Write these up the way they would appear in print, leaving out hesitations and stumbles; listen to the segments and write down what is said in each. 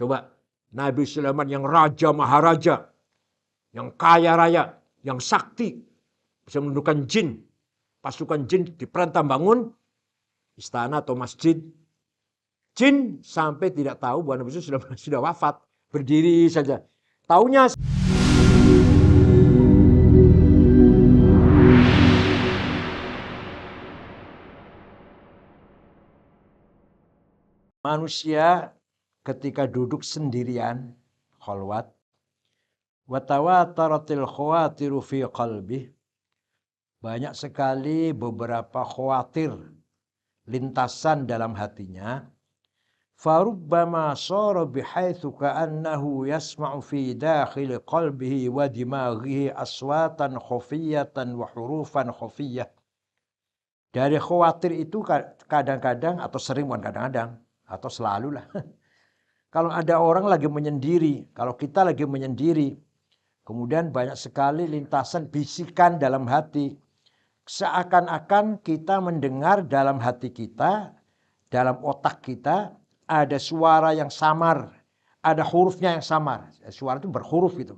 Coba, Nabi Sulaiman yang raja maharaja, yang kaya raya, yang sakti, bisa menundukkan jin, pasukan jin diperintah bangun istana atau masjid. Jin sampai tidak tahu bahwa Nabi sudah wafat, berdiri saja. Taunya manusia ketika duduk sendirian, khalwat, wa tawataratil khawatiru fi qalbi, banyak sekali beberapa khawatir, lintasan dalam hatinya. Farubbama sara bihaitsu ka'annahu yasma'u fi dakhil qalbihi wa dimaghihi aswatan khafiyatan wa hurufan khafiyah. Dari khawatir itu kadang-kadang atau sering, bukan kadang-kadang, atau selalu lah. Kalau ada orang lagi menyendiri, kalau kita lagi menyendiri, kemudian banyak sekali lintasan bisikan dalam hati. Seakan-akan kita mendengar dalam hati kita, dalam otak kita, ada suara yang samar, ada hurufnya yang samar. Suara itu berhuruf gitu.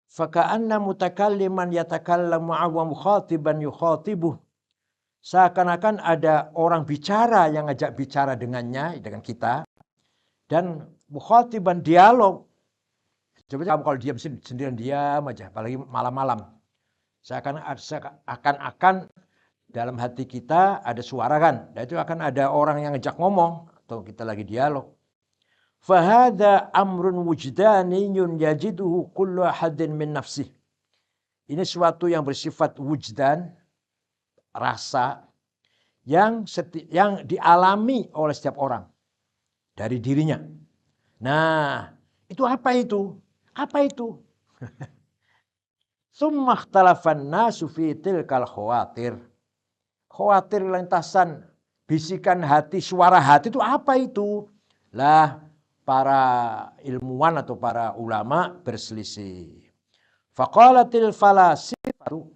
Faka'anna mutakalliman yatakallamu wa mukhatiban yukhatibuh. Seakan-akan ada orang bicara yang ngajak bicara dengannya, dengan kita. Dan mukhatiban dialog. Coba kamu kalau diam sendirian, diam aja, apalagi malam-malam. Seakan-akan dalam hati kita ada suara kan. Dan itu akan ada orang yang ngejak ngomong. Atau kita lagi dialog. Fahada amrun wujdaniyun yajiduhu kullu ahadin min nafsih. Ini suatu yang bersifat wujdan, rasa, yang dialami oleh setiap orang. Dari dirinya. Nah, itu apa itu? Apa itu? Summa ikhtalafan nasu fi tilkal khawatir. Khawatir lintasan, bisikan hati, suara hati itu apa itu? Lah, para ilmuwan atau para ulama berselisih. Faqalatil falasifatu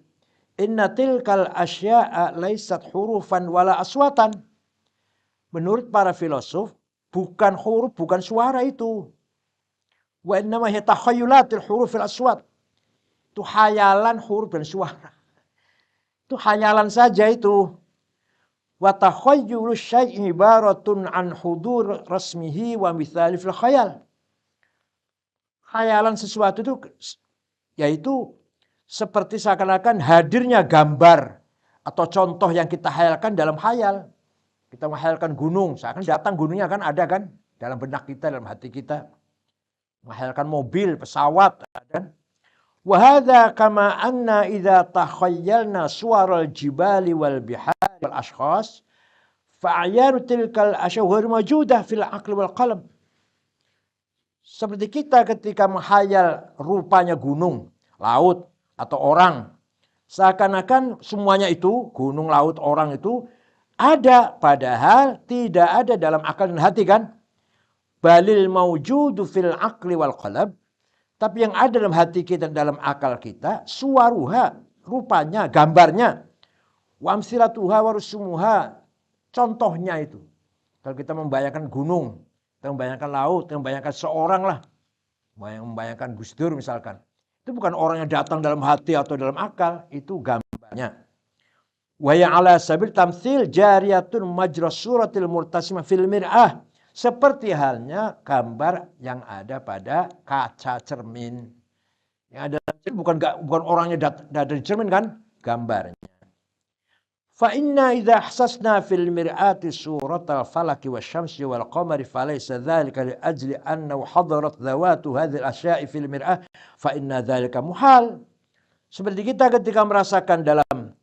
inna tilkal asya'a laysat hurufan wala aswatan. Menurut para filosof, bukan huruf, bukan suara itu. Wa innama hiya takhayyulatil hurufil aswat. Itu hayalan huruf dan suara. Itu hayalan saja itu. Wa takhayyulu syai'i ibaratun an hudur rasmihi wa mithali fil khayal. Hayalan sesuatu itu yaitu seperti seakan-akan hadirnya gambar atau contoh yang kita hayalkan dalam hayal. Kita menghayalkan gunung, seakan datang gunungnya kan ada kan dalam benak kita, dalam hati kita. Menghayalkan mobil, pesawat, kan? Wa hadza kama anna idza takhayyalna suwaral jibali wal bihari wal ashkhas fa'ayanu tilkal asyawhar mawjudah fil aqli wal qalam. Seperti kita ketika menghayal rupanya gunung, laut atau orang, seakan-akan semuanya itu gunung, laut, orang itu ada, padahal tidak ada dalam akal dan hati kan? Balil mawjudu fil aqli wal qalb. Tapi yang ada dalam hati kita, dalam akal kita, suwaruha, rupanya, gambarnya. Wa amsilatuha wa rusumuha, contohnya itu. Kalau kita membayangkan gunung, kita membayangkan laut, kita membayangkan seorang lah. Membayangkan Gus Dur misalkan. Itu bukan orang yang datang dalam hati atau dalam akal, itu gambarnya. Wa ya ala sabil tamtsil jariyatun majra suratil murtasimah fil mir'ah. Seperti halnya gambar yang ada pada kaca cermin. Yang ada bukan orangnya ada di cermin kan, gambarnya. Fa inna idza ahsasna fil mir'ati suratal falaki wasyamsi wal qamari falaysa dzalika li ajli annahu hadarat dzawatu hadhil asya'i fil mir'ah fa inna dzalika muhal. Seperti kita ketika merasakan dalam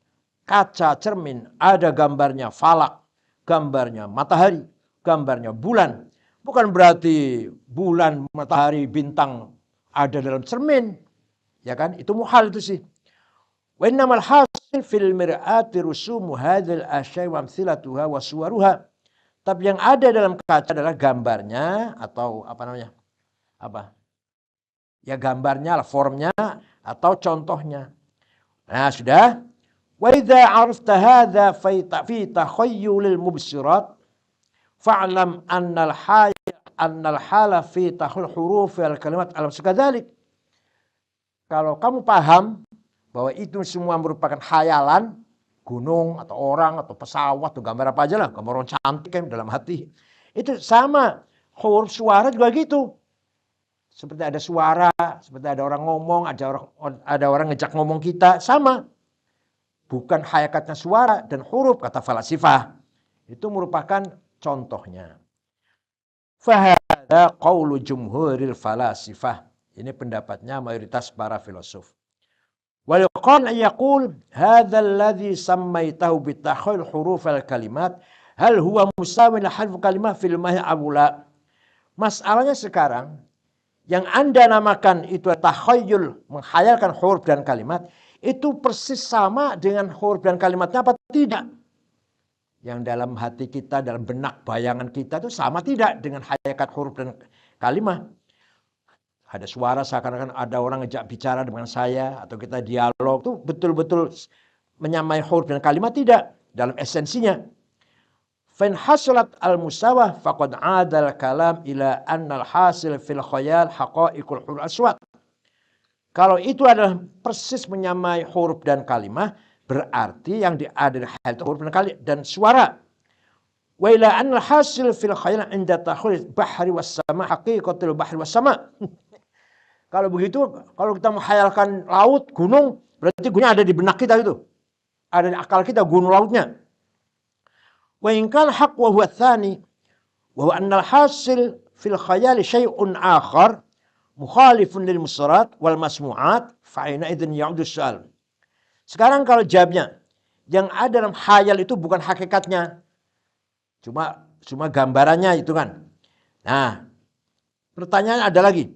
kaca cermin ada gambarnya falak, gambarnya matahari, gambarnya bulan. Bukan berarti bulan, matahari, bintang ada dalam cermin. Ya kan? Itu muhal itu sih. Wa innamal hasil fil mir'ati rusumu hadzal asy' wa amthilatuha wa suwaruha. Tapi yang ada dalam kaca adalah gambarnya atau apa namanya? Apa? Ya gambarnya, formnya atau contohnya. Nah, sudah. Wa idza 'arafta hadza fi takhayyulil mubsirat fa'lam annal hayy annal hala fi tahul huruf wal kalimat alam sekadzalik. Kalau kamu paham bahwa itu semua merupakan khayalan, gunung atau orang atau pesawat atau gambar apa aja lah, gambar orang cantik kan dalam hati. Itu sama, huruf suara juga gitu. Seperti ada suara, seperti ada orang ngomong, ada orang ngejak ngomong kita, sama. Bukan hakikatnya suara dan huruf, kata falasifah. Itu merupakan contohnya. Fahada qaulu jumhuril falasifah. Ini pendapatnya mayoritas para filosof. Wal qan yaqul hadza alladhi sammaytahu bitakhil huruf al kalimat hal huwa musawin harf kalimat fil mahi abula. Masalahnya sekarang yang Anda namakan itu takhayyul, menghayalkan huruf dan kalimat, itu persis sama dengan huruf dan kalimatnya apa tidak? Yang dalam hati kita, dalam benak bayangan kita itu sama tidak dengan hakikat huruf dan kalimat? Ada suara seakan-akan ada orang ngejak bicara dengan saya atau kita dialog, itu betul-betul menyamai huruf dan kalimat tidak dalam esensinya. Fan hasulat al-musawah faqad 'adal kalam ila annal hasil fil khayal haqa'iqul huruf aswat. Kalau itu adalah persis menyamai huruf dan kalimat, berarti yang ada di hal itu huruf dan kalimat dan suara. Wa ila annal hasil fil khayal 'inda takhul bahri was sama haqiqatul bahri was sama. Kalau begitu, kalau kita menghayalkan laut, gunung, berarti gunungnya ada di benak kita itu. Ada di akal kita gunung lautnya. Wa in kana haqq wa huwa tsani wa huwa anna al-hasil fil khayal syai'un akhar mukhalifun lil musyarat wal masmu'at fa ina idzin ya'udu soal. Sekarang kalau jawabnya, yang ada dalam khayal itu bukan hakikatnya. Cuma gambarannya itu kan. Nah, pertanyaan ada lagi.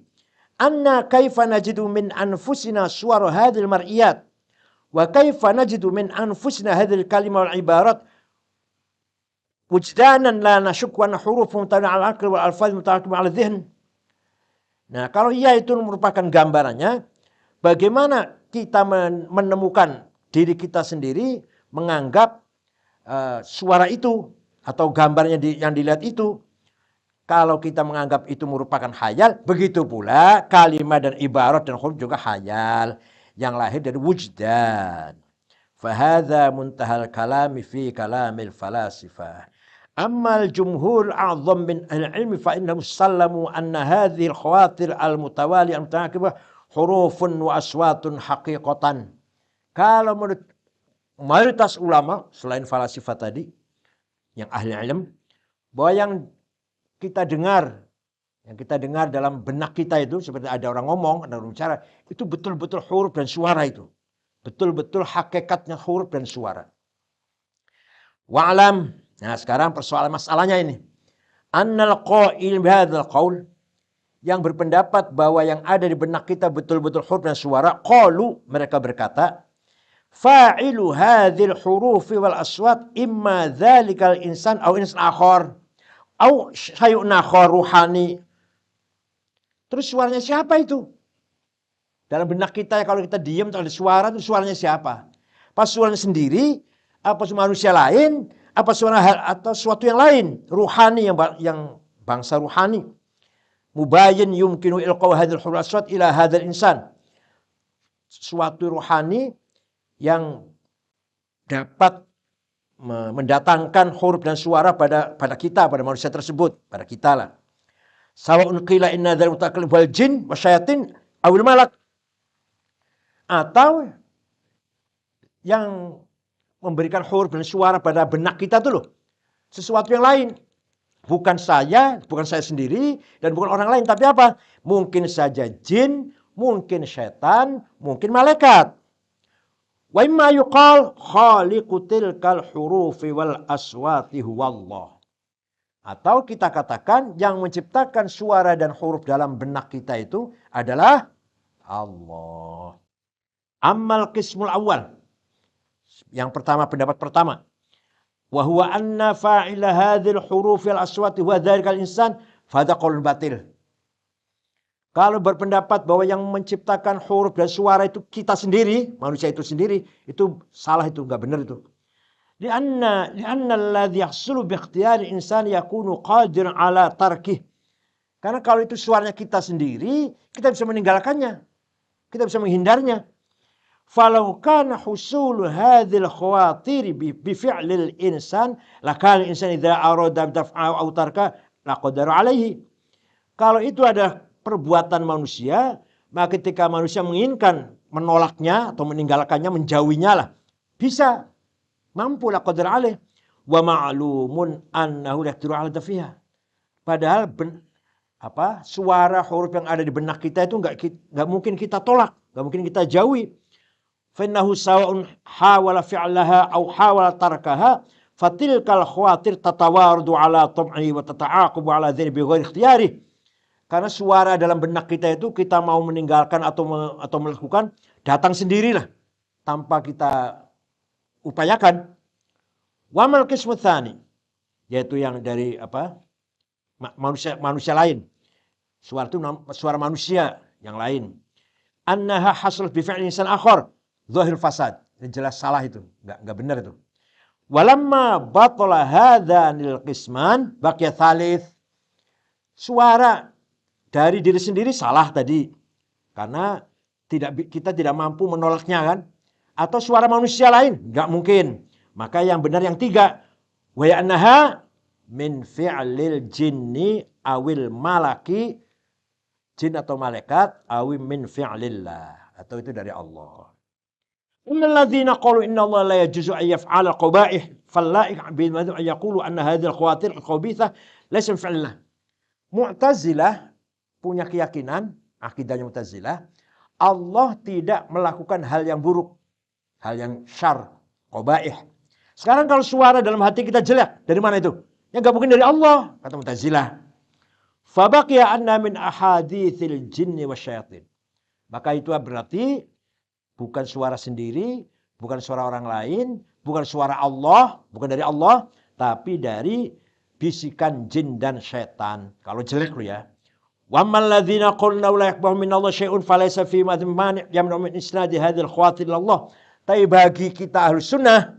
Anna kaifa najidu min anfusina suwar hadhil mar'iyat wa kaifa najidu min anfusina hadhil kalimah wal ibarat wujdanan la nashuk wa huruf mutawalliah al aql wal alfaz mutawalliah al dhihn. Nah, kalau ia itu merupakan gambarannya, bagaimana kita menemukan diri kita sendiri menganggap suara itu atau gambarnya yang dilihat itu. Kalau kita menganggap itu merupakan khayal, begitu pula kalimat dan ibarat dan huruf juga khayal yang lahir dari wujdan. Fahadha muntahal kalami fi kalamil falasifah. Ammal jumhur a'zam min al-ilmi fa innahum sallamu anna hadhihi al-khawatir al-mutawali al-mutaqibah hurufun wa aswatun haqiqatan. Kalau menurut mayoritas ulama selain falasifah tadi yang ahli ilmu, bahwa yang kita dengar dalam benak kita itu seperti ada orang ngomong, ada orang bicara, itu betul-betul huruf dan suara itu. Betul-betul hakikatnya huruf dan suara. Wa'lam. Nah, sekarang persoalan masalahnya ini. Annal qail bihadzal qaul, yang berpendapat bahwa yang ada di benak kita betul-betul huruf dan suara, qalu, mereka berkata, fa'ilu hadzal hurufi wal aswat imma dzalikal insan aw insan akhar. Au syai'un akhar ruhani. Terus suaranya siapa itu? Dalam benak kita kalau kita diam ada suara, itu suaranya siapa? Apa suaranya sendiri? Apa manusia lain? Apa suara hal atau sesuatu yang lain? Ruhani yang bangsa ruhani. Mubayyin yumkinu ilqaw hadzal huruf aswat ila hadzal insan. Suatu ruhani yang dapat mendatangkan huruf dan suara pada kita, pada manusia tersebut, pada kita lah. Sawa'un qila inna dzal mutakallim wal jin wasyayatin awil malak. Atau yang memberikan huruf dan suara pada benak kita tuh loh. Sesuatu yang lain. Bukan saya sendiri dan bukan orang lain, tapi apa? Mungkin saja jin, mungkin setan, mungkin malaikat. Wa imma yuqal khaliqu tilkal hurufi wal aswati huwallah. Atau kita katakan yang menciptakan suara dan huruf dalam benak kita itu adalah Allah. Ammal qismul awal. Yang pertama, pendapat pertama. Wa huwa anna fa'ila hadhil hurufi wal aswati huwa dzalikal insan fa qaulun batil. Kalau berpendapat bahwa yang menciptakan huruf dan suara itu kita sendiri, manusia itu sendiri, itu salah, itu enggak benar itu. Lianna alladhi yahsulu bi ikhtiyari insan yakunu qadiran ala tarkih. Karena kalau itu suaranya kita sendiri, kita bisa meninggalkannya. Kita bisa menghindarnya. Falau kana husul hadhil khawatir bi fi'lil insan, lakal insan idza arada daf'a aw tarka laqadara alaihi. Kalau itu ada perbuatan manusia, maka ketika manusia menginginkan menolaknya atau meninggalkannya, menjauhinya lah, bisa, mampu laqadara alaihi. Wa ma'lumun annahu la yaqdiru ala dafiha. Padahal suara huruf yang ada di benak kita itu nggak mungkin kita tolak, nggak mungkin kita jauhi. Fa'innahu sawa'un hawala fi'laha aw hawala tarkaha fatilkal khawatir tatawardu ala tam'i wa tata'aqubu ala dhani bi ghairi ikhtiyari. Karena suara dalam benak kita itu kita mau meninggalkan atau melakukan datang sendirilah tanpa kita upayakan. Wa mal qismu tsani, yaitu yang dari manusia lain. Suara itu suara manusia yang lain. Annaha hasal bi fi'li insan akhar zahir fasad. Jelas salah itu, enggak benar itu. Walamma batala hadzanil qisman baqiya tsalits. Suara dari diri sendiri salah tadi. Karena kita tidak mampu menolaknya kan? Atau suara manusia lain, enggak mungkin. Maka yang benar yang tiga. Wa annaha min fi'lil jinni awil malaki, jin atau malaikat, awi min fi'lillah, atau itu dari Allah. Innal ladzina qalu inna Allah la yajuzu an yaf'ala qabaih fallaik bil madhu an yaqulu anna hadhihi al-khawatir al-khabithah laysa min fi'lillah. Mu'tazilah punya keyakinan, akidahnya Mu'tazilah, Allah tidak melakukan hal yang buruk, hal yang syarr, qabaih. Sekarang kalau suara dalam hati kita jelek, dari mana itu? Ya nggak mungkin dari Allah, kata Mu'tazilah. Fabaqiya anna min ahaditsil jinni wasyayatin. Maka itu berarti bukan suara sendiri, bukan suara orang lain, bukan suara Allah, bukan dari Allah, tapi dari bisikan jin dan syaitan. Kalau jelek lu ya. Wa ammal ladzina qulna la yaqbahu min Allah syai'un falaysa fi mani' yamnu min isnadi hadzal khawatir Allah. Tapi bagi kita Ahlus Sunnah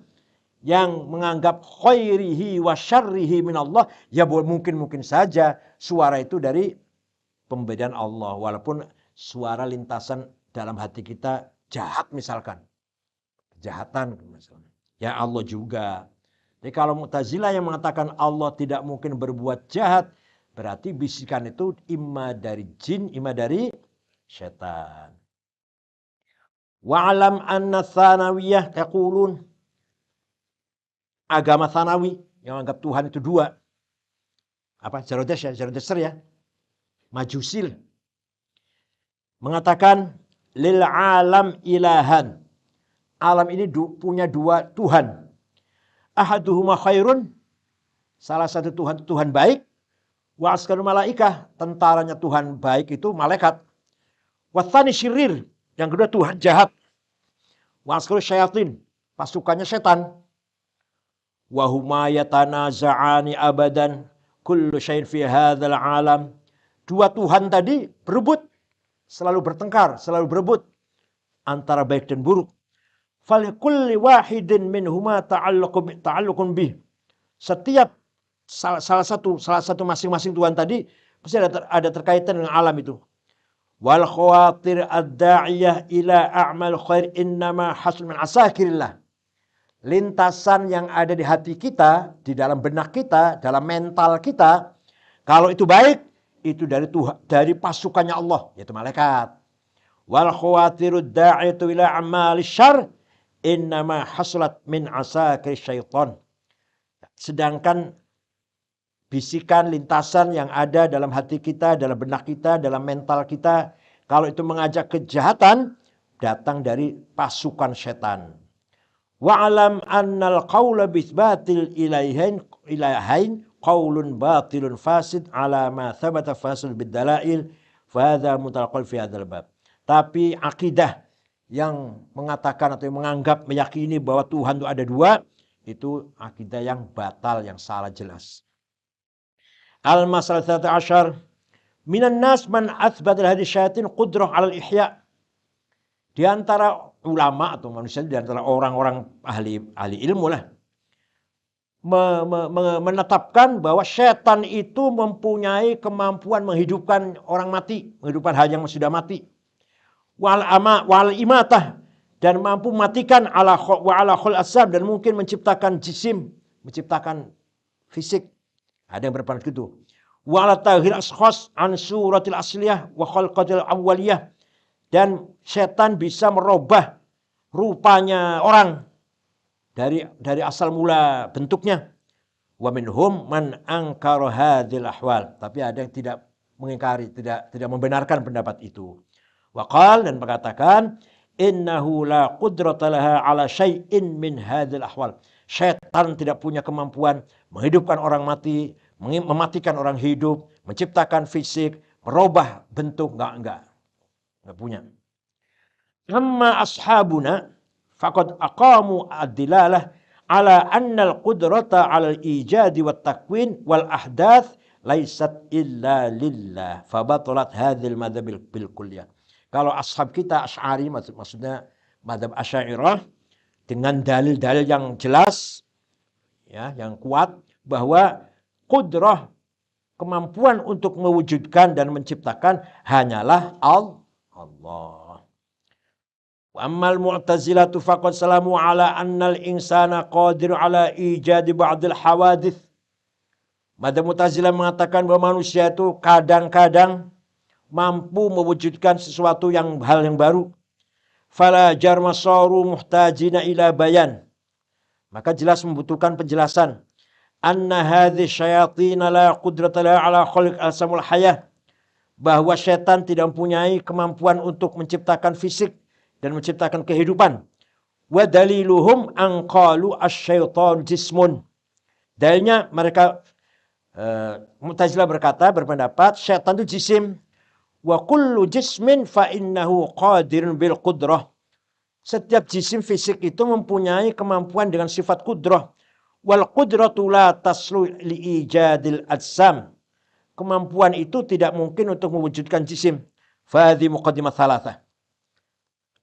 yang menganggap khairihi wa syarrihi min Allah, ya mungkin saja suara itu dari pembedaan Allah, walaupun suara lintasan dalam hati kita jahat misalkan, kejahatan misalkan, ya Allah juga. Jadi kalau Mu'tazilah yang mengatakan Allah tidak mungkin berbuat jahat, berarti bisikan itu imma dari jin, imma dari syaitan. Wa'alam anna tsanawiyah yaqulun, agama Tsanawi yang anggap Tuhan itu dua. Zoroaster ya. Majusil. Mengatakan lil alam ilahan. Alam ini punya dua Tuhan. Ahaduhuma khairun. Salah satu Tuhan itu Tuhan baik. Wa askarul malaikah. Tentaranya Tuhan baik itu malaikat. Wa tsani syirir. Yang kedua Tuhan jahat. Wa askarul syayatin. Pasukannya setan. Wahuma yatanaza'ani abadan kullu syai'in fi hadzal alam. Dua Tuhan tadi berebut, selalu bertengkar, selalu berebut antara baik dan buruk. Falikulli wahidin minhuma ta'alluqun bih. Setiap salah satu masing-masing Tuhan tadi pasti ada terkaitan dengan alam itu. Wal khawatir ad-da'iyah ila a'mal khair innama hasul min asakirillah. Lintasan yang ada di hati kita, di dalam benak kita, dalam mental kita, kalau itu baik, itu dari Tuhan, dari pasukannya Allah, yaitu malaikat. Wal khawatirud da'iyatu ila a'mali syarr innama hasulat min asakir syaitan. Sedangkan bisikan lintasan yang ada dalam hati kita, dalam benak kita, dalam mental kita, kalau itu mengajak kejahatan, datang dari pasukan setan. Wa'alam annal qawla bisbatil ilahain qawlun batilun fasid ala ma thabata fasid bid-dalail fa hadza mutalaqal fi hadzal bab. Tapi akidah yang mengatakan atau menganggap meyakini bahwa Tuhan itu ada dua, itu akidah yang batal, yang salah jelas. Al-masalah 13 minan nas man athbata hadhihi syayatin qudrah 'ala al-ihya. Di antara ulama atau manusia, di antara orang-orang ahli ilmu lah, menetapkan bahwa setan itu mempunyai kemampuan menghidupkan orang mati, menghidupkan hal yang sudah mati. Wal imatah, dan mampu matikan ala khul asab, dan mungkin menciptakan jisim, menciptakan fisik. Ada yang berpendapat gitu. Wa ala taghir ashkhas an suratil asliyah wa khalqatil awwaliyah, dan setan bisa merubah rupanya orang dari asal mula bentuknya. Wa minhum man ankara hadzal ahwal, tapi ada yang tidak mengingkari, tidak membenarkan pendapat itu. Wa qala, dan mengatakan innahu la qudrata laha ala syai'in min hadzal ahwal. Setan tidak punya kemampuan menghidupkan orang mati, mematikan orang hidup, menciptakan fisik, merubah bentuk, enggak punya. Amma ashabuna faqad aqamu ad-dilalah ala anna al-qudrata ala al-ijadi wat takwin wal ahdath laisat illa lillah fa batalat hadzal madhhab bil kulliyah. Kalau ashab kita Asy'ari, maksudnya mazhab Asy'ariyah, dengan dalil-dalil yang jelas, ya, yang kuat, bahwa qudrah, kemampuan untuk mewujudkan dan menciptakan, hanyalah Allah. Wa ammal mu'tazilatu faqad salamu ala annal insana qadir ala ijadi ba'dil hawadith. Madzhab Mu'tazilah mengatakan bahwa manusia itu kadang-kadang mampu mewujudkan sesuatu hal yang baru. Fala jarma saru muhtajina ila bayan. Maka jelas membutuhkan penjelasan. Anna hadhihi syayatin la qudrata laha ala khalq al-samul hayah. Bahwa setan tidak mempunyai kemampuan untuk menciptakan fisik dan menciptakan kehidupan. Wa daliluhum an qalu asy-syaitan jismun. Dalilnya mereka Mu'tazilah berpendapat setan itu jisim. Wa kullu jismin fa innahu qadirun bil qudrah. Setiap jisim fisik itu mempunyai kemampuan dengan sifat qudrah. Wal qudratu la taslu li ijadil ajsam. Kemampuan itu tidak mungkin untuk mewujudkan jisim. Fa hadhi muqaddimah thalathah.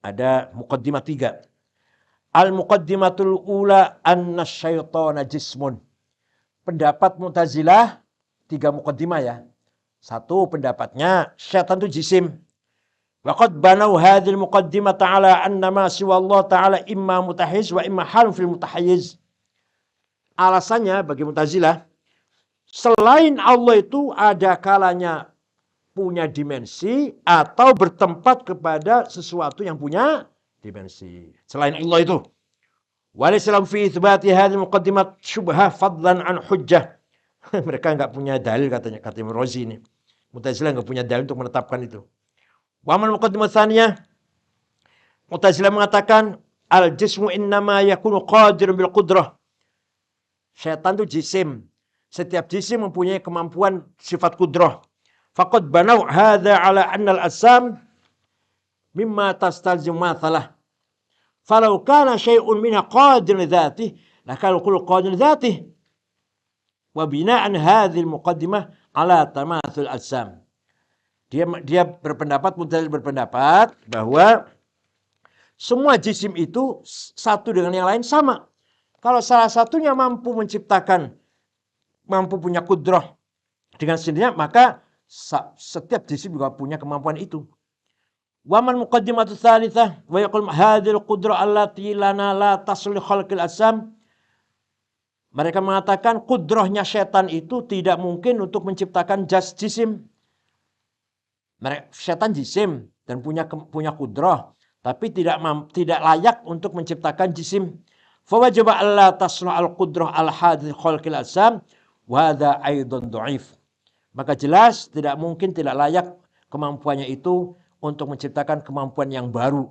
Ada muqaddimah 3. Al muqaddimatul ula anna syaitana jismun. Pendapat Mu'tazilah 3 muqaddimah ya. 1, pendapatnya syaitan itu jisim. Waqad banau hadhil muqaddimah ta'ala anna ma siwa Allah ta'ala imma mutahiz wa imma halun fil mutahiz. Alasannya bagi Mu'tazilah, selain Allah itu ada kalanya punya dimensi atau bertempat kepada sesuatu yang punya dimensi. Selain Allah itu. Walisalam fi itsbati hadhil muqaddimah syubhah fadlan an hujjah. Mereka enggak punya dalil, katanya Razi ini. Mu'tazilah enggak punya dalil untuk menetapkan itu. Wa amal muqaddimah tsaniyah, Mu'tazilah mengatakan al-jismu innama yakunu qadirun bil qudrah. Syaitan itu jisim. Setiap jisim mempunyai kemampuan sifat qudrah. Faqad banau hadza ala anna al-asam mimma tastalzim mathalah. Falau kana syai'un minha qadir dzatih, lakal kullu qadir dzatih. Wa bina'an hadhil muqaddimah ala tamathul ajsam. Dia berpendapat, Mu'tazilah berpendapat bahwa semua jisim itu satu dengan yang lain sama. Kalau salah satunya mampu menciptakan, mampu punya qudrah dengan sendirinya, maka setiap jisim juga punya kemampuan itu. Wa man muqaddimatu tsalitsah wa yaqul hadhil qudrah allati lana la tasli khalqil ajsam. Mereka mengatakan kudrahnya setan itu tidak mungkin untuk menciptakan jisim. Setan jisim dan punya kudrah, tapi tidak layak untuk menciptakan jisim. Fawajaba alla tasna al-qudrah al-hadith khalqil ajsam wa hadha aidan dhaif. Maka jelas tidak mungkin, tidak layak kemampuannya itu untuk menciptakan kemampuan yang baru.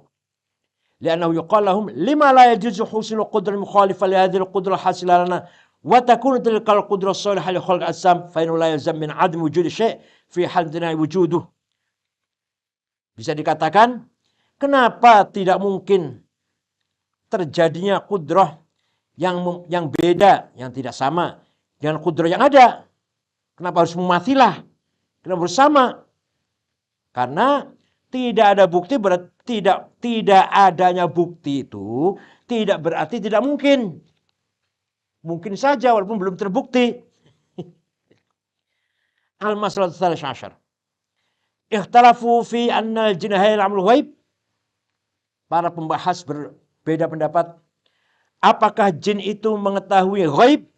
Li'annahu yuqal lahum lima la yajuzu husul qudrah mukhalifah li hadhihi al-qudrah hasilana wa takunu tilka al-qudrah salihah li khalq al-ajsam fa innahu la yalzam min 'adami wujudi syai' fi hal dina wujuduh. Bisa dikatakan, kenapa tidak mungkin terjadinya qudrah yang beda, yang tidak sama dengan qudrah yang ada? Kenapa harus mumathilah? Kenapa harus sama? Karena tidak ada bukti, tidak adanya bukti itu tidak berarti tidak mungkin. Mungkin saja walaupun belum terbukti. Al-masalah tsalits asyar. Ikhtalafu fi anna al-jinna ya'lamul ghaib. Para pembahas berbeda pendapat. Apakah jin itu mengetahui ghaib?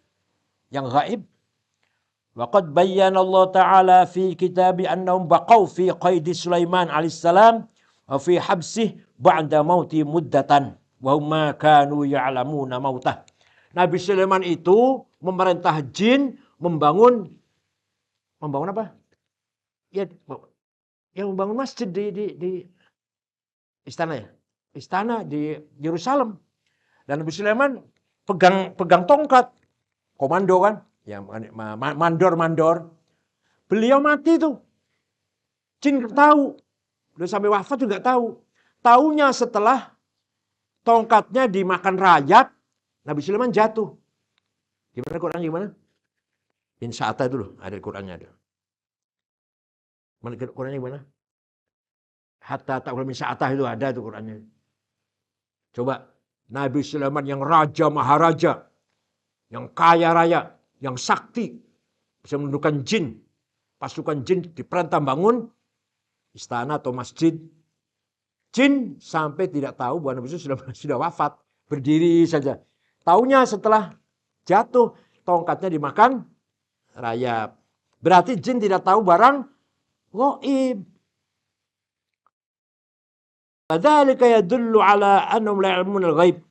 Yang gaib. Waqad bayyana Allah Ta'ala fi kitabi annahum baqaw fi qaidi Sulaiman alaihissalam wa fi habsih ba'da mauti muddatan wa hum ma kanu ya'lamuna mautah. Nabi Sulaiman itu memerintah jin membangun apa? Ya membangun masjid di istana ya. Istana di Yerusalem. Dan Nabi Sulaiman pegang tongkat, komando kan, ya mandor. Beliau mati tuh. Jin tahu. Udah sampai wafat juga tahu. Taunya setelah tongkatnya dimakan rayap, Nabi Sulaiman jatuh. Gimana Quran gimana? In sa'ata dulu, ada Qurannya ada. Mana Qurannya gimana? Hatta ta'ul min sa'atah itu ada tuh Qurannya. Coba Nabi Sulaiman yang raja maharaja, yang kaya raya, yang sakti, bisa menundukkan jin. Pasukan jin diperintah bangun istana atau masjid. Jin sampai tidak tahu bahwa Nabi Sulaiman sudah wafat, berdiri saja. Taunya setelah jatuh tongkatnya dimakan rayap. Berarti jin tidak tahu barang ghaib. Dzalika yadullu ala annahum la ya'lamunal ghaib.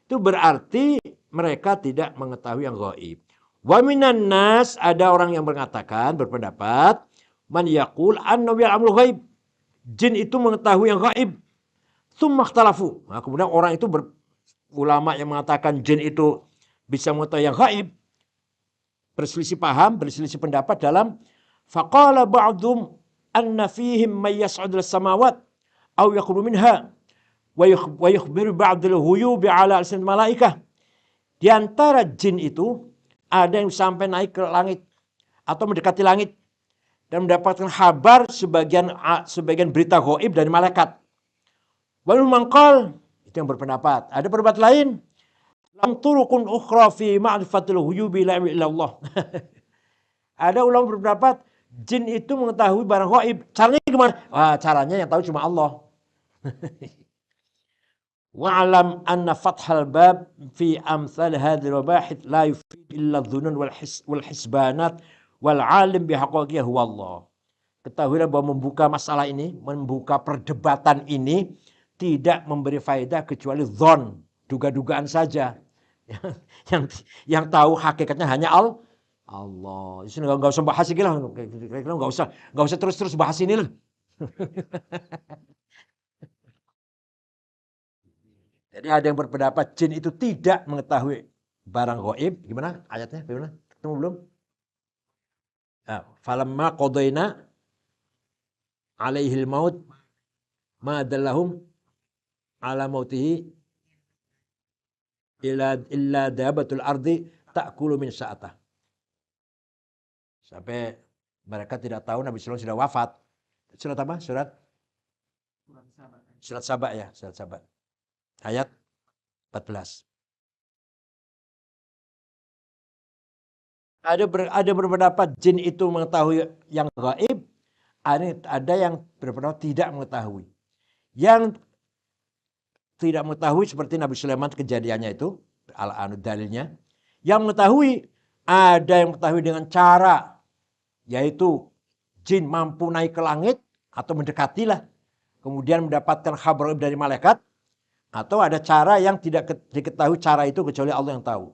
Itu berarti mereka tidak mengetahui yang ghaib. Wa minan nas, ada orang yang mengatakan, berpendapat, man yaqul annahu ya'lamul ghaib. Jin itu mengetahui yang ghaib. Tsumma ikhtalafu. Nah, kemudian orang itu ulama yang mengatakan jin itu bisa mengetahui yang ghaib, berselisih paham, berselisih pendapat dalam faqala ba'dhum anna fihim may yas'udul samawat aw yakhru minha wa yukhbiru ba'dul huyubi ala alsin malaikah. Di antara jin itu ada yang sampai naik ke langit atau mendekati langit dan mendapatkan kabar sebagian berita gaib dari malaikat. Wa mangqal, itu yang berpendapat. Ada pendapat lain, lam turukun ukhra fi ma'rifatil huyubi la ilaha illallah. Ada ulama berpendapat jin itu mengetahui barang gaib. Caranya gimana? Wah, caranya yang tahu cuma Allah. Wa'alam anna fathal bab fi amthal hadhil wabahid la yufid illa dhunun wal hisbanat wal alim bihaqaqiyah huwa Allah. Ketahuilah bahwa membuka masalah ini, membuka perdebatan ini tidak memberi faedah kecuali dhon, duga-dugaan saja. Yang tahu hakikatnya hanya Allah. Itu nggak usah bahas ini lah, nggak usah terus bahas ini lah. Jadi ada yang berpendapat jin itu tidak mengetahui barang gaib. Gimana ayatnya? Gimana? Ketemu belum? Falamma qadaina alaihil maut ma dallahum ala mautihi illa dabatul ardi ta'kulu min sa'atah. Sampai mereka tidak tahu Nabi Sulaiman sudah wafat. Surat apa? Surat Saba ya, surat Saba. Ayat 14. Ada berpendapat jin itu mengetahui yang gaib, ada yang berpendapat tidak mengetahui. Yang tidak mengetahui seperti Nabi Sulaiman kejadiannya itu, dalilnya. Yang mengetahui, ada yang mengetahui dengan cara, yaitu jin mampu naik ke langit atau mendekatilah, kemudian mendapatkan kabar dari malaikat, atau ada cara yang tidak diketahui cara itu kecuali Allah yang tahu.